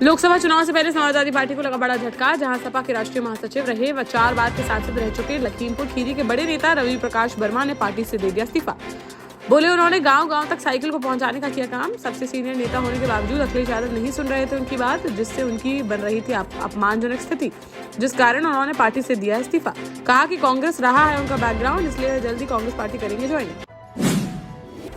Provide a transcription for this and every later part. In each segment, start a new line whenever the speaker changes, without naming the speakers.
लोकसभा चुनाव से पहले समाजवादी पार्टी को लगा बड़ा झटका, जहां सपा के राष्ट्रीय महासचिव रहे व 4 बार के सांसद रह चुके लखीमपुर खीरी के बड़े नेता रवि प्रकाश वर्मा ने पार्टी से दे दिया इस्तीफा। बोले उन्होंने गांव-गांव तक साइकिल को पहुंचाने का किया काम। सबसे सीनियर नेता होने के बावजूद अखिलेश यादव नहीं सुन रहे थे उनकी बात, जिससे उनकी बन रही थी अपमानजनक स्थिति, जिस कारण उन्होंने पार्टी से दिया इस्तीफा। कहा कि कांग्रेस रहा है उनका बैकग्राउंड, इसलिए जल्दी कांग्रेस पार्टी करेंगे ज्वाइन।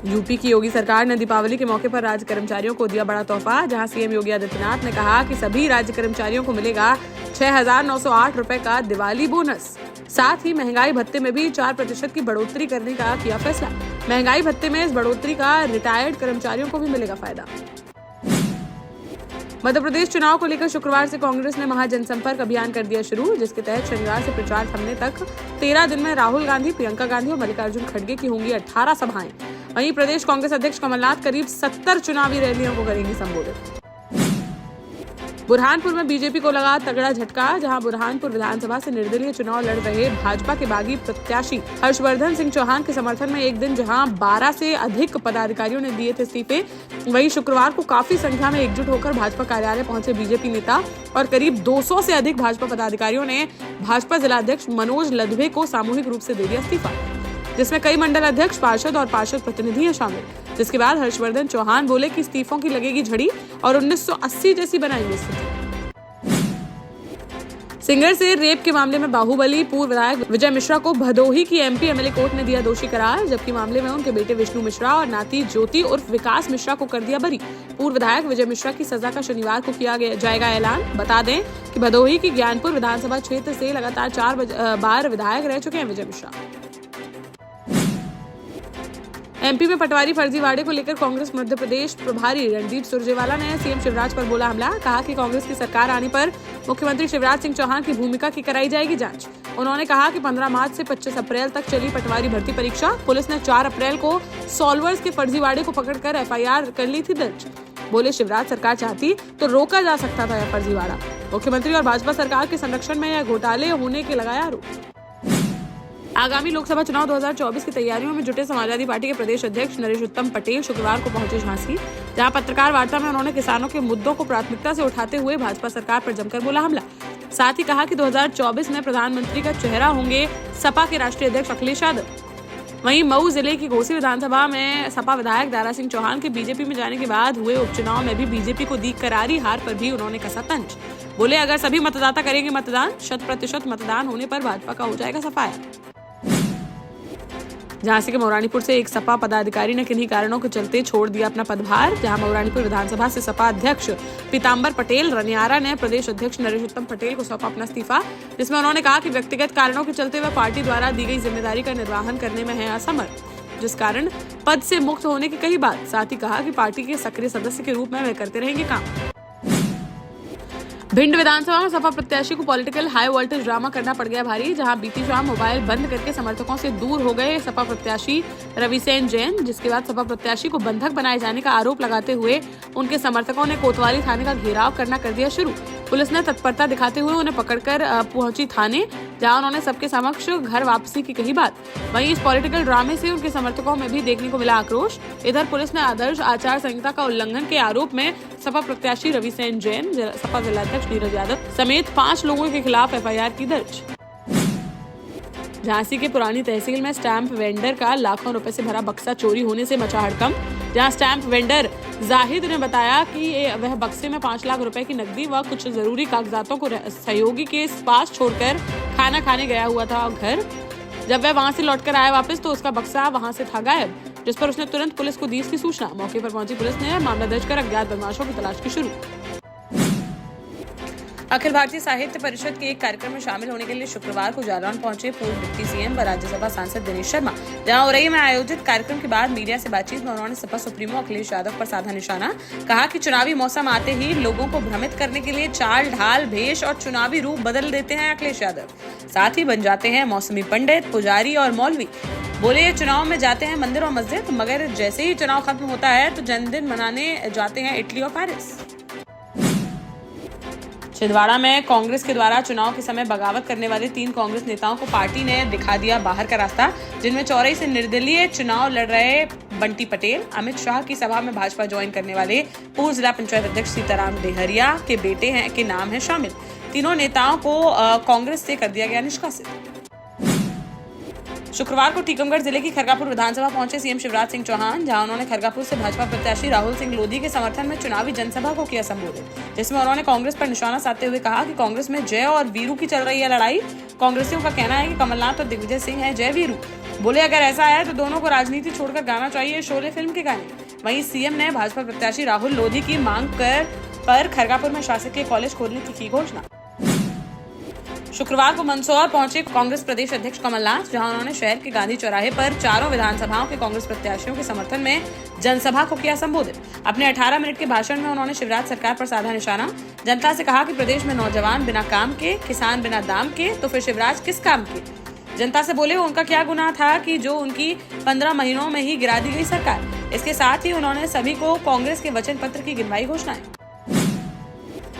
यूपी की योगी सरकार ने दीपावली के मौके पर राज्य कर्मचारियों को दिया बड़ा तोहफा, जहां सीएम योगी आदित्यनाथ ने कहा कि सभी राज्य कर्मचारियों को मिलेगा 6,908 रुपए का दिवाली बोनस। साथ ही महंगाई भत्ते में भी 4% की बढ़ोतरी करने का किया फैसला। महंगाई भत्ते में इस बढ़ोतरी का रिटायर्ड कर्मचारियों को भी मिलेगा फायदा। मध्य प्रदेश चुनाव को लेकर शुक्रवार से कांग्रेस ने महाजनसंपर्क अभियान कर दिया शुरू, जिसके तहत शनिवार से प्रचार थमने तक 13 दिन में राहुल गांधी, प्रियंका गांधी और मल्लिकार्जुन खड़गे की होंगी 18 सभाएं। वहीं प्रदेश कांग्रेस अध्यक्ष कमलनाथ करीब 70 चुनावी रैलियों को करेंगे संबोधित। बुरहानपुर में बीजेपी को लगा तगड़ा झटका, जहां बुरहानपुर विधानसभा से निर्दलीय चुनाव लड़ रहे भाजपा के बागी प्रत्याशी हर्षवर्धन सिंह चौहान के समर्थन में एक दिन जहां 12 से अधिक पदाधिकारियों ने दिए थे इस्तीफे, वहीं शुक्रवार को काफी संख्या में एकजुट होकर भाजपा कार्यालय पहुंचे बीजेपी नेता और करीब 200 से अधिक भाजपा पदाधिकारियों ने भाजपा जिलाध्यक्ष मनोज लदवे को सामूहिक रूप से दे दिया इस्तीफा, जिसमें कई मंडल अध्यक्ष, पार्षद और पार्षद प्रतिनिधि हैं शामिल। जिसके बाद हर्षवर्धन चौहान बोले कि इस्तीफों की लगेगी झड़ी और 1980 जैसी बनाएंगे स्थिति। सिंगर से रेप के मामले में बाहुबली पूर्व विधायक विजय मिश्रा को भदोही की एमपी एमएलए कोर्ट ने दिया दोषी करार, जबकि मामले में उनके बेटे विष्णु मिश्रा और नाती ज्योति उर्फ विकास मिश्रा को कर दिया बरी। पूर्व विधायक विजय मिश्रा की सजा का शनिवार को किया जाएगा ऐलान। बता दें कि भदोही की ज्ञानपुर विधानसभा क्षेत्र से लगातार 4 बार विधायक रह चुके हैं विजय मिश्रा। एमपी में पटवारी फर्जीवाड़े को लेकर कांग्रेस मध्य प्रदेश प्रभारी रणदीप सुरजेवाला ने सीएम शिवराज पर बोला हमला। कहा कि कांग्रेस की सरकार आने पर मुख्यमंत्री शिवराज सिंह चौहान की भूमिका की कराई जाएगी जांच। उन्होंने कहा कि 15 मार्च से 25 अप्रैल तक चली पटवारी भर्ती परीक्षा। पुलिस ने 4 अप्रैल को सॉल्वर्स के फर्जीवाड़े को पकड़कर एफआईआर कर ली थी दर्ज। बोले शिवराज सरकार चाहती तो रोका जा सकता था यह फर्जीवाड़ा। मुख्यमंत्री और भाजपा सरकार के संरक्षण में यह घोटाले होने के लगाया आरोप। आगामी लोकसभा चुनाव 2024 की तैयारियों में जुटे समाजवादी पार्टी के प्रदेश अध्यक्ष नरेश उत्तम पटेल शुक्रवार को पहुंचे झांसी, जहां पत्रकार वार्ता में उन्होंने किसानों के मुद्दों को प्राथमिकता से उठाते हुए भाजपा सरकार पर जमकर बोला हमला। साथ ही कहा कि 2024 में प्रधानमंत्री का चेहरा होंगे सपा के राष्ट्रीय अध्यक्ष अखिलेश यादव। वहीं मऊ जिले की घोसी विधानसभा में सपा विधायक दारा सिंह चौहान के बीजेपी में जाने के बाद हुए उपचुनाव में भी बीजेपी को दी करारी हार पर भी उन्होंने कसा तंज। बोले अगर सभी मतदाता करेंगे मतदान, 100% मतदान होने पर भाजपा का हो जाएगा सफाया। झांसी के मौरानीपुर से एक सपा पदाधिकारी ने किन्हीं कारणों के चलते छोड़ दिया अपना पदभार, जहां मौरानीपुर विधानसभा से सपा अध्यक्ष पीताम्बर पटेल रनियारा ने प्रदेश अध्यक्ष नरेश उत्तम पटेल को सौंपा अपना इस्तीफा, जिसमें उन्होंने कहा कि व्यक्तिगत कारणों के चलते वह पार्टी द्वारा दी गई जिम्मेदारी का निर्वहन करने में है असमर्थ, जिस कारण पद से मुक्त होने की कही बात। साथ ही कहा कि पार्टी के सक्रिय सदस्य के रूप में वे करते रहेंगे काम। भिंड विधानसभा में सपा प्रत्याशी को पॉलिटिकल हाई वोल्टेज ड्रामा करना पड़ गया भारी, जहां बीती शाम मोबाइल बंद करके समर्थकों से दूर हो गए सपा प्रत्याशी रविसेन जैन, जिसके बाद सपा प्रत्याशी को बंधक बनाए जाने का आरोप लगाते हुए उनके समर्थकों ने कोतवाली थाने का घेराव करना कर दिया शुरू। पुलिस ने तत्परता दिखाते हुए उन्हें पकड़कर पहुंची थाने, जहां उन्होंने सबके समक्ष घर वापसी की कही बात। वहीं इस पॉलिटिकल ड्रामे से उनके समर्थकों में भी देखने को मिला आक्रोश। इधर पुलिस ने आदर्श आचार संहिता का उल्लंघन के आरोप में सपा प्रत्याशी रविसेन जैन, सपा जिलाध्यक्ष नीरज यादव समेत 5 लोगों के खिलाफ एफआईआर की दर्ज। झांसी के पुरानी तहसील में स्टैंप वेंडर का लाखों रुपए से भरा बक्सा चोरी होने से मचा हड़कंप, जहां स्टैंप वेंडर जाहिद ने बताया कि वह बक्से में 5 लाख रुपए की नकदी व कुछ जरूरी कागजातों को सहयोगी के पास छोड़कर खाना खाने गया हुआ था घर। जब वह वहां से लौटकर आया वापस तो उसका बक्सा वहां से था गायब, जिस पर उसने तुरंत पुलिस को दी इसकी सूचना। मौके पर पहुंची पुलिस ने मामला दर्ज कर अज्ञात बदमाशों की तलाश की शुरू। अखिल भारतीय साहित्य परिषद के एक कार्यक्रम में शामिल होने के लिए शुक्रवार को जालौन पहुंचे पूर्व डिप्टी सीएम व राज्यसभा सांसद दिनेश शर्मा, जहां उरई में आयोजित कार्यक्रम के बाद मीडिया से बातचीत में उन्होंने सपा सुप्रीमो अखिलेश यादव पर साधा निशाना। कहा कि चुनावी मौसम आते ही लोगों को भ्रमित करने के लिए चाल ढाल, भेष और चुनावी रूप बदल देते हैं अखिलेश यादव। साथ ही बन जाते हैं मौसमी पंडित, पुजारी और मौलवी। बोले चुनाव में जाते हैं मंदिर और मस्जिद, मगर जैसे ही चुनाव खत्म होता है तो जन्मदिन मनाने जाते हैं इटली और पेरिस। छिंदवाड़ा में कांग्रेस के द्वारा चुनाव के समय बगावत करने वाले 3 कांग्रेस नेताओं को पार्टी ने दिखा दिया बाहर का रास्ता, जिनमें चौरई से निर्दलीय चुनाव लड़ रहे बंटी पटेल, अमित शाह की सभा में भाजपा ज्वाइन करने वाले पूर्व जिला पंचायत अध्यक्ष सीताराम डेहरिया के बेटे के नाम है शामिल। तीनों नेताओं को कांग्रेस से कर दिया गया निष्कासित। शुक्रवार को टीकमगढ़ जिले की खरगापुर विधानसभा पहुंचे सीएम शिवराज सिंह चौहान, जहां उन्होंने खरगापुर से भाजपा प्रत्याशी राहुल सिंह लोधी के समर्थन में चुनावी जनसभा को किया संबोधित, जिसमें उन्होंने कांग्रेस पर निशाना साधते हुए कहा कि कांग्रेस में जय और वीरू की चल रही है लड़ाई। कांग्रेसियों का कहना है कि कमलनाथ और दिग्विजय सिंह है जय वीरू। बोले अगर ऐसा है तो दोनों को राजनीति छोड़कर गाना चाहिए शोले फिल्म के गाने। वहीं सीएम ने भाजपा प्रत्याशी राहुल लोधी की मांग पर खरगापुर में शासकीय कॉलेज खोलने की घोषणा। शुक्रवार को मंदसौर पहुंचे कांग्रेस प्रदेश अध्यक्ष कमलनाथ, जहां उन्होंने शहर के गांधी चौराहे पर चारों विधानसभाओं के कांग्रेस प्रत्याशियों के समर्थन में जनसभा को किया संबोधित। अपने 18 मिनट के भाषण में उन्होंने शिवराज सरकार पर साधा निशाना, जनता से कहा कि प्रदेश में नौजवान बिना काम के, किसान बिना दाम के, तो फिर शिवराज किस काम के। जनता से बोले उनका क्या गुनाह था कि जो उनकी 15 महीनों में ही गिरा दी गई सरकार। इसके साथ ही उन्होंने सभी को कांग्रेस के वचन पत्र की गिनवाई घोषणाएं।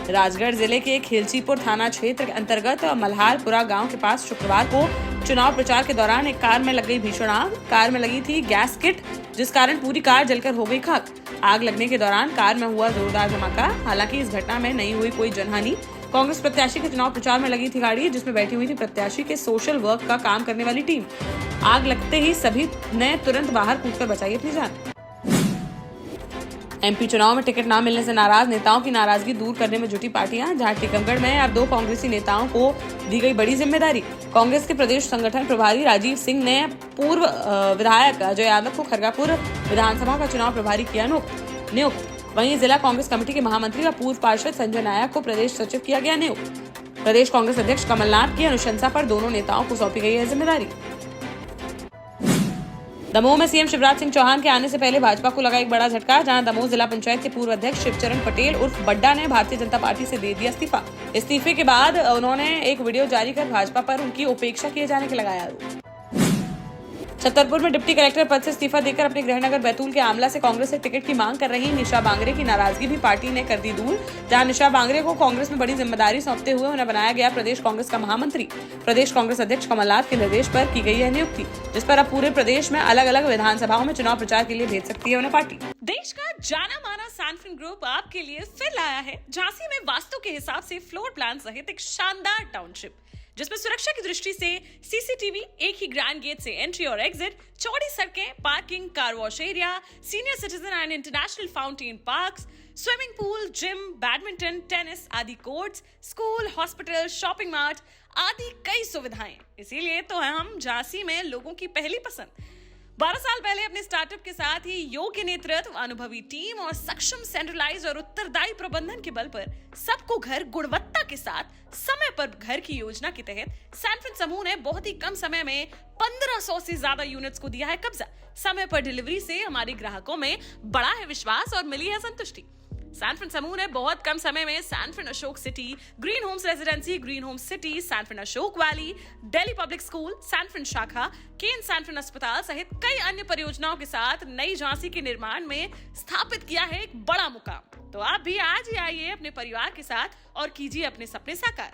राजगढ़ जिले के खेलचीपुर थाना क्षेत्र के अंतर्गत मल्हारपुरा गांव के पास शुक्रवार को चुनाव प्रचार के दौरान एक कार में लग गई भीषण आग। कार में लगी थी गैस किट, जिस कारण पूरी कार जलकर हो गई खाक। आग लगने के दौरान कार में हुआ जोरदार धमाका। हालांकि इस घटना में नहीं हुई कोई जनहानि। कांग्रेस प्रत्याशी के चुनाव प्रचार में लगी थी गाड़ी, जिसमें बैठी हुई थी प्रत्याशी के सोशल वर्क का काम करने वाली टीम। आग लगते ही सभी ने तुरंत बाहर कूदकर बचाई अपनी जान। एमपी चुनाव में टिकट न मिलने से नाराज नेताओं की नाराजगी दूर करने में जुटी पार्टियां, जहां टीकमगढ़ में अब 2 कांग्रेसी नेताओं को दी गई बड़ी जिम्मेदारी। कांग्रेस के प्रदेश संगठन प्रभारी राजीव सिंह ने पूर्व विधायक अजय यादव को खरगापुर विधानसभा का चुनाव प्रभारी किया नियुक्त। वहीं जिला कांग्रेस कमेटी के महामंत्री व पूर्व पार्षद संजय नायक को प्रदेश सचिव किया गया नियुक्त। प्रदेश कांग्रेस अध्यक्ष कमलनाथ की अनुशंसा पर दोनों नेताओं को सौंपी गई है जिम्मेदारी। दमोह में सीएम शिवराज सिंह चौहान के आने से पहले भाजपा को लगा एक बड़ा झटका, जहां दमोह जिला पंचायत के पूर्व अध्यक्ष शिवचरण पटेल उर्फ बड्डा ने भारतीय जनता पार्टी से दे दिया इस्तीफा। इस्तीफे के बाद उन्होंने एक वीडियो जारी कर भाजपा पर उनकी उपेक्षा किए जाने के लगाया आरोप। छतरपुर में डिप्टी कलेक्टर पद से इस्तीफा देकर अपने गृहनगर बैतूल के आमला से कांग्रेस से टिकट की मांग कर रही निशा बांगरे की नाराजगी भी पार्टी ने कर दी दूर, जहां निशा बांगरे को कांग्रेस में बड़ी जिम्मेदारी सौंपते हुए उन्हें बनाया गया प्रदेश कांग्रेस का महामंत्री। प्रदेश कांग्रेस अध्यक्ष कमलनाथ के निर्देश पर की गई है नियुक्ति, जिस पर अब पूरे प्रदेश में अलग अलग विधानसभाओं में चुनाव प्रचार के लिए भेज सकती है उन्हें पार्टी।
देश का जाना माना सैनफिन ग्रुप आपके लिए फिर लाया है झांसी में वास्तु के हिसाब से फ्लोर प्लान सहित एक शानदार टाउनशिप, जिसमें सुरक्षा की दृष्टि से सीसीटीवी, एक ही ग्रैंड गेट से एंट्री और एग्जिट, चौड़ी सड़कें, parking, car wash area, senior citizen and international fountain parks, swimming pool, gym, badminton, tennis आदि courts, school, hospital, shopping mart आदि कई सुविधाएं। इसीलिए तो हम झांसी में लोगों की पहली पसंद। 12 साल पहले अपने स्टार्टअप के साथ ही योग्य नेतृत्व, अनुभवी टीम और सक्षम सेंट्रलाइज और उत्तरदायी प्रबंधन के बल पर सबको घर गुणवत्ता के साथ समय पर घर की योजना के तहत सैनफिन समूह ने बहुत ही कम समय में 1500 से ज्यादा यूनिट्स को दिया है कब्जा। समय पर डिलीवरी से हमारे ग्राहकों में बड़ा है विश्वास और मिली है संतुष्टि। सैनफिन समूह ने बहुत कम समय में सैनफिन Ashok city, green homes residency, green homes city, सैनफिन Ashok valley, Delhi public school, सैनफिन शाखा, केन सैनफिन अस्पताल सहित कई अन्य परियोजनाओं के साथ नई झांसी के निर्माण में स्थापित किया है एक बड़ा मुकाम। तो आप भी आज ही आइए अपने परिवार के साथ और कीजिए अपने सपने साकार।